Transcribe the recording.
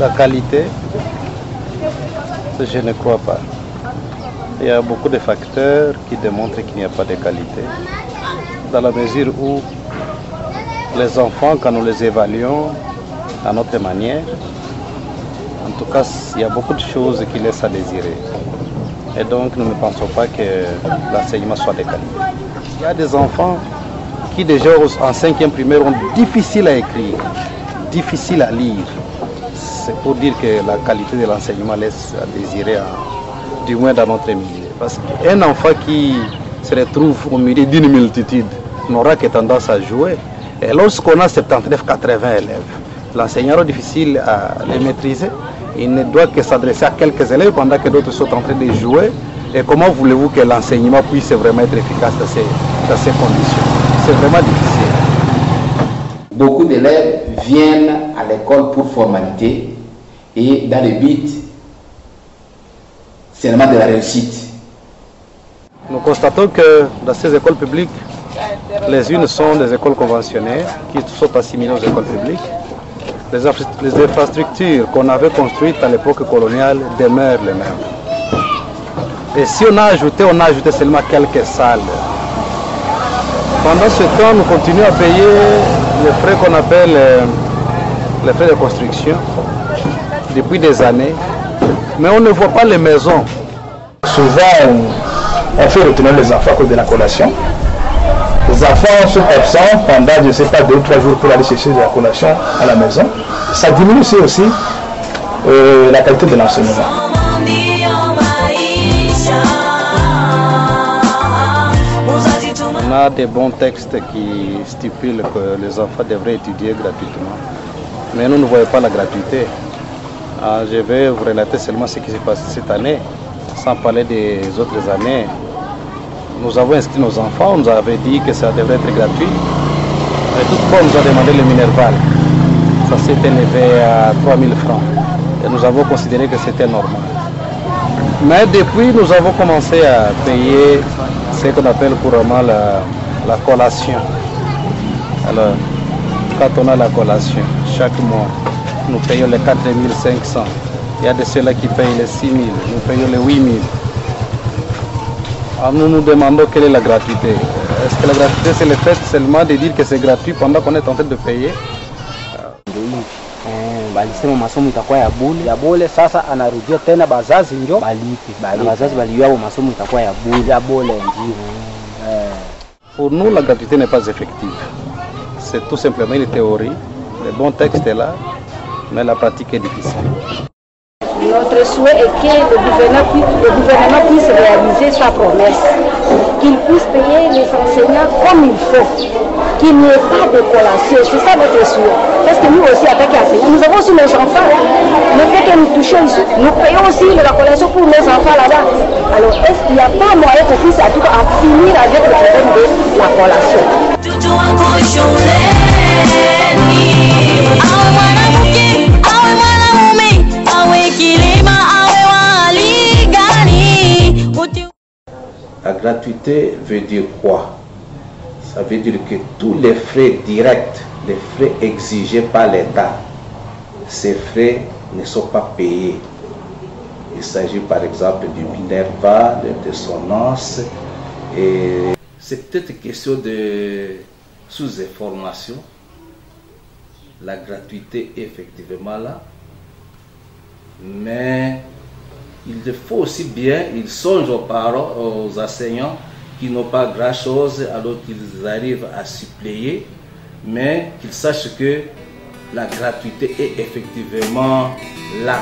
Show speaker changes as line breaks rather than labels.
La qualité, je ne crois pas. Il y a beaucoup de facteurs qui démontrent qu'il n'y a pas de qualité. Dans la mesure où les enfants, quand nous les évaluons à notre manière, en tout cas, il y a beaucoup de choses qui laissent à désirer. Et donc, nous ne pensons pas que l'enseignement soit de qualité. Il y a des enfants qui déjà en 5e primaire ont difficile à écrire, difficile à lire. C'est pour dire que la qualité de l'enseignement laisse à désirer, du moins dans notre milieu. Parce qu'un enfant qui se retrouve au milieu d'une multitude n'aura que tendance à jouer. Et lorsqu'on a 79-80 élèves, l'enseignant est difficile à les maîtriser. Il ne doit que s'adresser à quelques élèves pendant que d'autres sont en train de jouer. Et comment voulez-vous que l'enseignement puisse vraiment être efficace dans ces conditions? C'est vraiment difficile.
Beaucoup d'élèves viennent à l'école pour formalité et dans le but seulement de la réussite.
Nous constatons que dans ces écoles publiques, les unes sont des écoles conventionnelles qui sont assimilées aux écoles publiques. Les infrastructures qu'on avait construites à l'époque coloniale demeurent les mêmes. Et si on a ajouté seulement quelques salles. Pendant ce temps, nous continuons à payer les frais qu'on appelle les frais de construction depuis des années. Mais on ne voit pas les maisons.
Souvent, on fait retourner les enfants à cause de la collation. Les enfants sont absents pendant, je ne sais pas, 2 ou 3 jours pour aller chercher de la collation à la maison. Ça diminue aussi la qualité de l'enseignement.
On a des bons textes qui stipulent que les enfants devraient étudier gratuitement. Mais nous ne voyons pas la gratuité. Je vais vous relater seulement ce qui s'est passé cette année, sans parler des autres années. Nous avons inscrit nos enfants, on nous avait dit que ça devrait être gratuit. Et toutefois, on nous a demandé le Minerval. Ça s'est élevé à 3 000 francs. Et nous avons considéré que c'était normal. Mais depuis, nous avons commencé à payer ce qu'on appelle couramment la collation. Alors, quand on a la collation, chaque mois, nous payons les 4 500. Il y a de ceux-là qui payent les 6 000, nous payons les 8 000. Alors nous nous demandons quelle est la gratuité. Est-ce que la gratuité, c'est le fait seulement de dire que c'est gratuit pendant qu'on est en train de payer?
Balisema masomo itakuwa ya bure. Sasa anarudia tena bazazi ndio balipe. Bazazi baliyo masomo itakuwa ya bure ndio.
Pour nous, la gratuité n'est pas effective. C'est tout simplement une théorie. Le bon texte est là, mais la pratique est difficile.
Notre souhait est que le gouvernement puisse réaliser sa promesse, qu'il puisse payer les enseignants comme il faut, qu'il n'y ait pas de collation. C'est ça notre souhait. Parce que nous aussi, avec l'enseignant, nous avons aussi nos enfants. Le fait que nous touchons ici, nous payons aussi la collation pour nos enfants là-bas. Alors, est-ce qu'il n'y a pas moyen qu'on puisse en tout cas finir avec le problème de la collation?
La gratuité veut dire quoi? Ça veut dire que tous les frais directs, les frais exigés par l'État, ces frais ne sont pas payés. Il s'agit par exemple du Minerval, de Sonance. Et c'est peut-être une question de sous-information. La gratuité est effectivement là. Mais il faut aussi bien, ils songent aux parents, aux enseignants qui n'ont pas grand-chose, alors qu'ils arrivent à suppléer, mais qu'ils sachent que la gratuité est effectivement là.